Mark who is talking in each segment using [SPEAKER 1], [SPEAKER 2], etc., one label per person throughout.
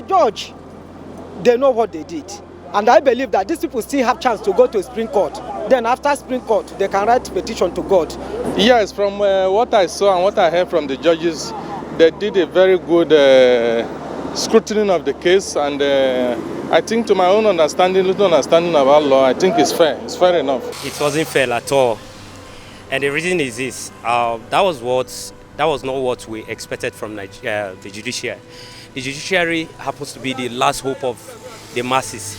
[SPEAKER 1] the judge, they know what they did. And I believe that these people still have chance to go to Supreme Court. Then after Supreme Court, they can write petition to God.
[SPEAKER 2] Yes, from what I saw and what I heard from the judges, they did a very good scrutiny of the case. And I think to my own understanding, little understanding about law, I think it's fair. It's fair enough.
[SPEAKER 3] It wasn't fair at all. And the reason is this. That was not what we expected from the judiciary. The judiciary happens to be the last hope of the masses.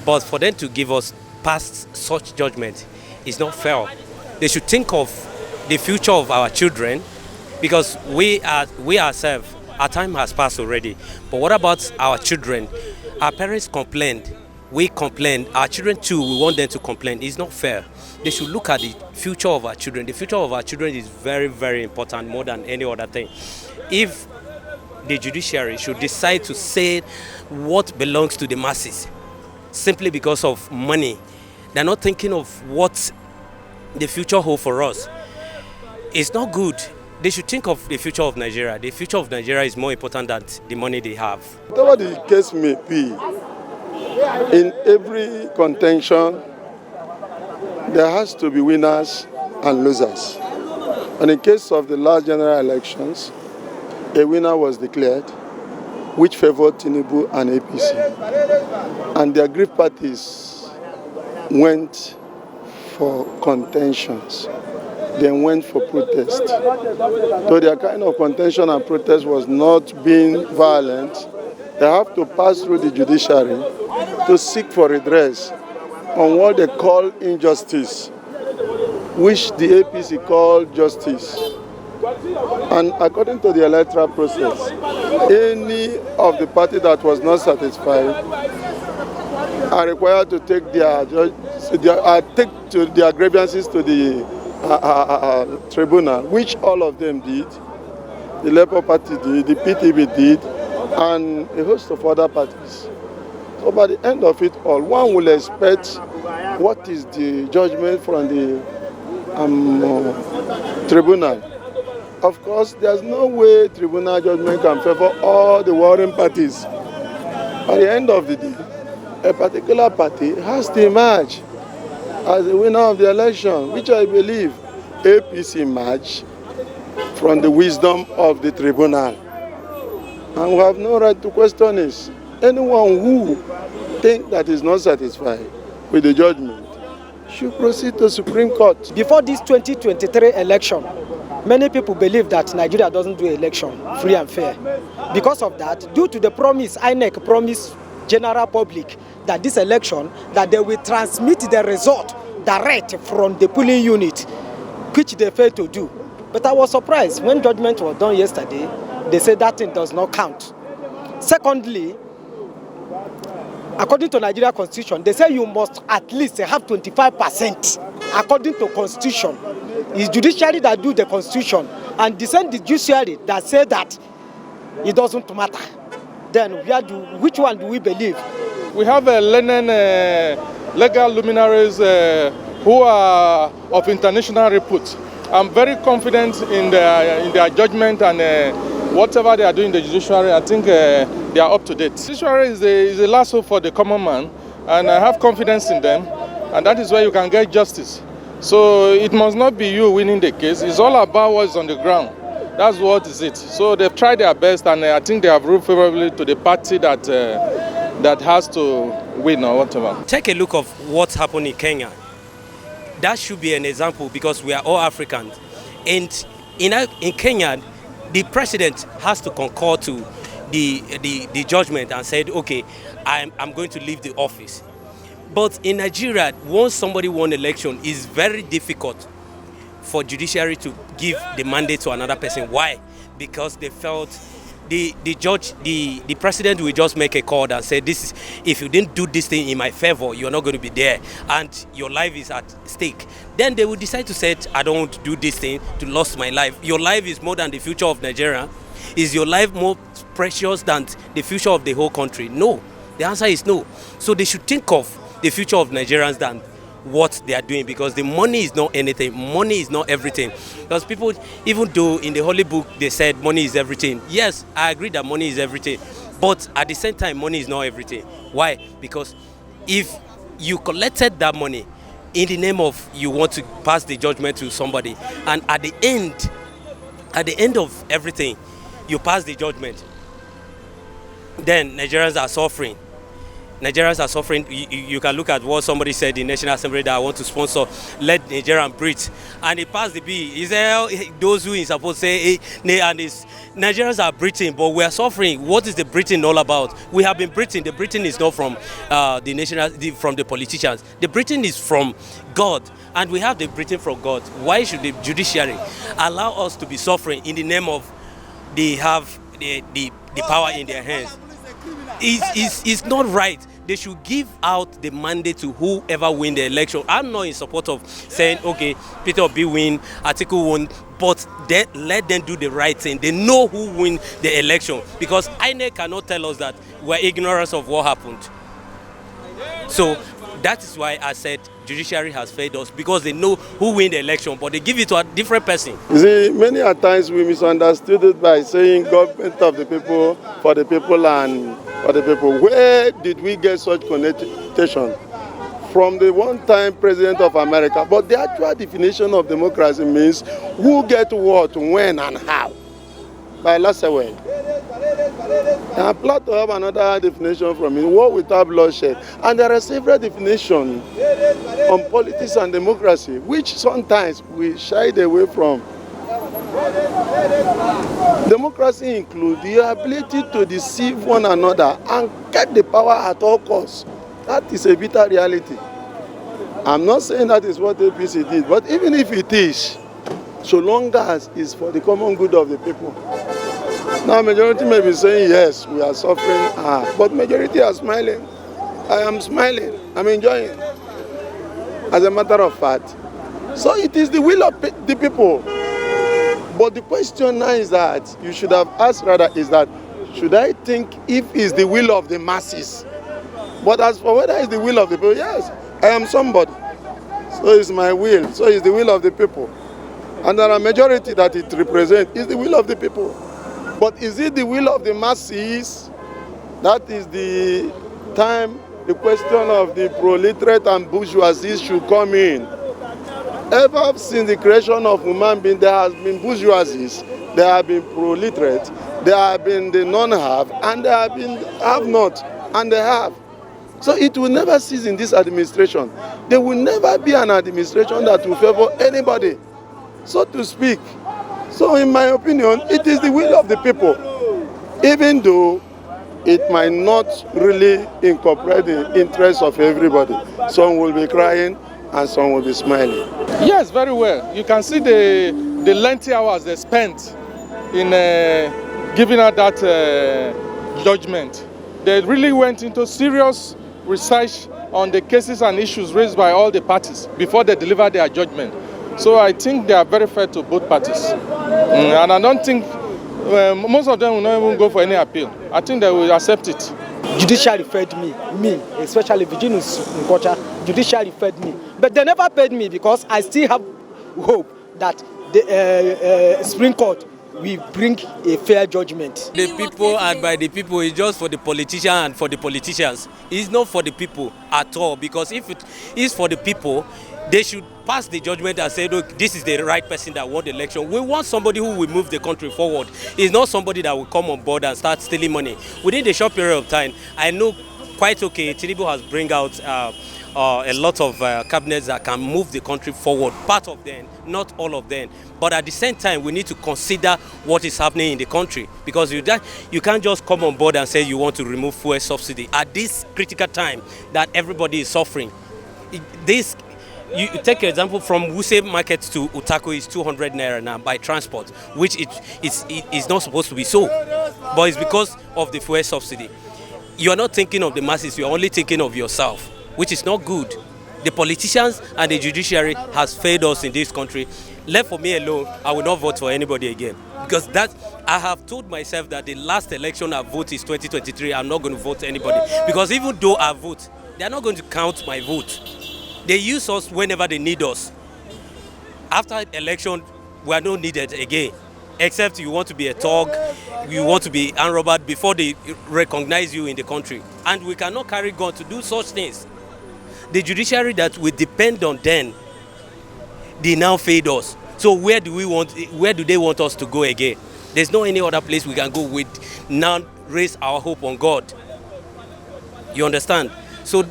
[SPEAKER 3] But for them to give us past such judgment is not fair. They should think of the future of our children, because we ourselves, our time has passed already. But what about our children? Our parents complained. We complained. Our children too, we want them to complain. It's not fair. They should look at the future of our children. The future of our children is very, very important, more than any other thing. If the judiciary should decide to say what belongs to the masses simply because of money, they're not thinking of what the future holds for us. It's not good. They should think of the future of Nigeria. The future of Nigeria is more important than the money they have.
[SPEAKER 4] Whatever the case may be, in every contention, there has to be winners and losers. And in case of the last general elections, a winner was declared, which favored Tinubu and APC. And the aggrieved parties went for contentions, then went for protest. Though their kind of contention and protest was not being violent, they have to pass through the judiciary to seek for redress on what they call injustice, which the APC called justice. And according to the electoral process, any of the party that was not satisfied are required to take their grievances to the tribunal, which all of them did. The Labour Party did, the PTB did, and a host of other parties. So by the end of it all, one will expect what is the judgment from the tribunal. Of course, there's no way tribunal judgment can favor all the warring parties. At the end of the day, a particular party has to emerge as the winner of the election, which I believe APC emerged from the wisdom of the tribunal. And we have no right to question this. Anyone who thinks that is not satisfied with the judgment should proceed to Supreme Court.
[SPEAKER 1] Before this 2023 election, many people believe that Nigeria doesn't do election free and fair. Because of that, due to the promise, INEC promised general public that this election, that they will transmit the result direct from the polling unit, which they failed to do. But I was surprised when judgment was done yesterday, they said that thing does not count. Secondly, according to Nigeria Constitution, they say you must at least have 25%. According to Constitution, it's judiciary that do the Constitution, and the same judiciary that say that it doesn't matter. Then which one do we believe?
[SPEAKER 2] We have legal luminaries who are of international repute. I'm very confident in their judgment, and whatever they are doing in the judiciary, I think they are up to date. The judiciary is the last hope for the common man, and I have confidence in them, and that is where you can get justice. So it must not be you winning the case. It's all about what's on the ground. That's what is it. So they've tried their best, and I think they have ruled favorably to the party that has to win or whatever.
[SPEAKER 3] Take a look of what's happened in Kenya. That should be an example, because we are all Africans. And in Kenya, the president has to concur to the judgment and said, okay, I'm going to leave the office. But in Nigeria, once somebody won election, it's very difficult for judiciary to give the mandate to another person. Why? Because they felt the president will just make a call and say, if you didn't do this thing in my favor, you're not going to be there, and your life is at stake. Then they will decide to say, I don't want to do this thing to lose my life. Your life is more than the future of Nigeria. Is your life more precious than the future of the whole country? No. The answer is no. So they should think of the future of Nigerians than what they are doing, because the money is not anything. Money is not everything. Because people, even though in the Holy Book they said money is everything, yes, I agree that money is everything, But at the same time, money is not everything. Why? Because if you collected that money in the name of you want to pass the judgment to somebody, and at the end of everything, you pass the judgment, then Nigerians are suffering. Nigerians are suffering. You can look at what somebody said in National Assembly that I want to sponsor, let Nigerian breathe. And he passed the bill. He said, those who is supposed to say, and Nigerians are breathing, but we are suffering. What is the breathing all about? We have been breathing. The breathing is not from from the politicians. The breathing is from God. And we have the breathing from God. Why should the judiciary allow us to be suffering in the name of they have the power in their hands? It's not right. They should give out the mandate to whoever win the election. I'm not in support of saying, okay, Peter Obi win, Atiku win, but let them do the right thing. They know who win the election, because INEC cannot tell us that we're ignorant of what happened. So that is why I said judiciary has failed us, because they know who win the election, but they give it to a different person.
[SPEAKER 4] You see, many a times we misunderstood it by saying government of the people, for the people, and for the people. Where did we get such connotation? From the one-time president of America. But the actual definition of democracy means who get what, when, and how. By Lassewell. I plan to have another definition from him, war without bloodshed. And there are several definitions on politics and democracy, which sometimes we shied away from. Democracy includes the ability to deceive one another and get the power at all costs. That is a bitter reality. I'm not saying that is what APC did, but even if it is, so long as it's for the common good of the people. Now, majority may be saying, yes, we are suffering, but majority are smiling. I am smiling. I'm enjoying. As a matter of fact. So it is the will of the people. But the question now is that, you should have asked rather, is that, should I think if it's the will of the masses? But as for whether it's the will of the people, yes, I am somebody. So it's my will. So it's the will of the people. And there are majority that it represents. It's the will of the people. But is it the will of the masses? That is the time the question of the proletariat and bourgeoisie should come in. Ever since the creation of human being, there has been bourgeoisies, there have been proletariat, there have been the non-have, and there have been have-not, and they have. So it will never cease in this administration. There will never be an administration that will favor anybody, so to speak. So in my opinion, it is the will of the people, even though it might not really incorporate the interests of everybody. Some will be crying and some will be smiling.
[SPEAKER 2] Yes, very well. You can see the lengthy hours they spent in giving out that judgment. They really went into serious research on the cases and issues raised by all the parties before they delivered their judgment. So I think they are very fair to both parties. And I don't think most of them will not even go for any appeal. I think they will accept it.
[SPEAKER 1] Judiciary fed me, especially Virginius Nkocha, judiciary fed me. But they never paid me, because I still have hope that the Supreme Court will bring a fair judgment.
[SPEAKER 3] The people and by the people is just for the politicians and for the politicians. It's not for the people at all, because if it is for the people, they should pass the judgment and say, look, this is the right person that won the election. We want somebody who will move the country forward. It's not somebody that will come on board and start stealing money. Within the short period of time, I know quite okay, Tinubu has bring out a lot of cabinets that can move the country forward. Part of them, not all of them. But at the same time, we need to consider what is happening in the country, because you can't just come on board and say you want to remove fuel subsidy at this critical time that everybody is suffering. You take an example from Wuse Market to Utako is 200 naira now by transport, which it is not supposed to be so. But it's because of the fuel subsidy. You are not thinking of the masses, you are only thinking of yourself, which is not good. The politicians and the judiciary has failed us in this country. Left for me alone, I will not vote for anybody again. Because I have told myself that the last election I vote is 2023, I'm not going to vote anybody. Because even though I vote, they are not going to count my vote. They use us whenever they need us. After election, we are not needed again. except you want to be a thug, you want to be armed robber before they recognize you in the country. And we cannot carry gun to do such things. The judiciary that we depend on then, they now failed us. So where do they want us to go again? There's no any other place we can go with now raise our hope on God. You understand? So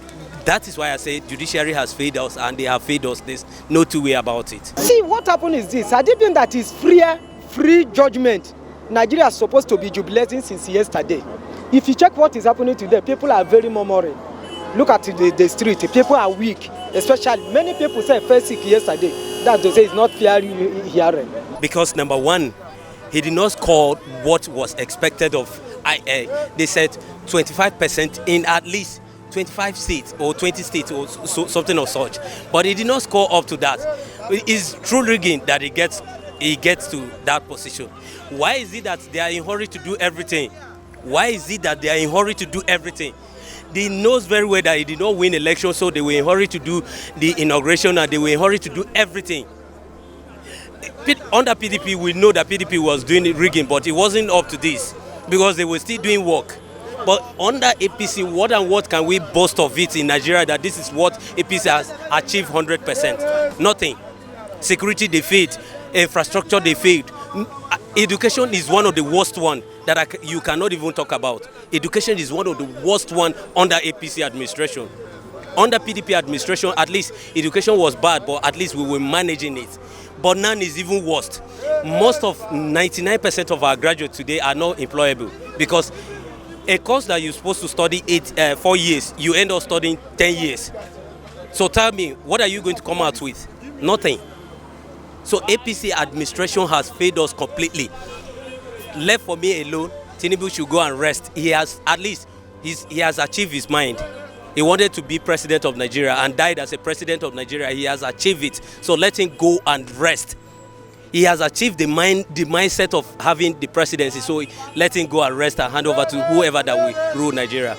[SPEAKER 3] that is why I say judiciary has failed us and they have failed us. There's no two way about it.
[SPEAKER 1] See, what happened is this. Had it been that is free judgment, Nigeria is supposed to be jubilating since yesterday. If you check what is happening today, people are very murmuring. Look at the street. People are weak. Especially, many people say first sick yesterday. That they say it's not fair hearing.
[SPEAKER 3] Because number one, he did not score what was expected of IA. They said 25% in at least 25 states or 20 states or something of such. But he did not score up to that. It's true rigging that he gets to that position. Why is it that they are in a hurry to do everything? Why is it that they are in a hurry to do everything? They knows very well that he did not win election, so they were in a hurry to do the inauguration and they were in a hurry to do everything. Under PDP, we know that PDP was doing rigging, but it wasn't up to this because they were still doing work. But under APC, what can we boast of it in Nigeria that this is what APC has achieved 100%? Nothing. Security, they failed. Infrastructure, they failed. Education is one of the worst one that you cannot even talk about. Education is one of the worst one under APC administration. Under PDP administration, at least education was bad, but at least we were managing it. But none is even worse. Most of 99% of our graduates today are not employable because a course that you're supposed to study 4 years, you end up studying 10 years. So tell me, what are you going to come out with? Nothing. So APC administration has failed us completely. Left for me alone, Tinubu should go and rest. He has achieved his mind. He wanted to be president of Nigeria and died as a president of Nigeria. He has achieved it. So let him go and rest. He has achieved the mindset of having the presidency. So let him go and rest and hand over to whoever that will rule Nigeria.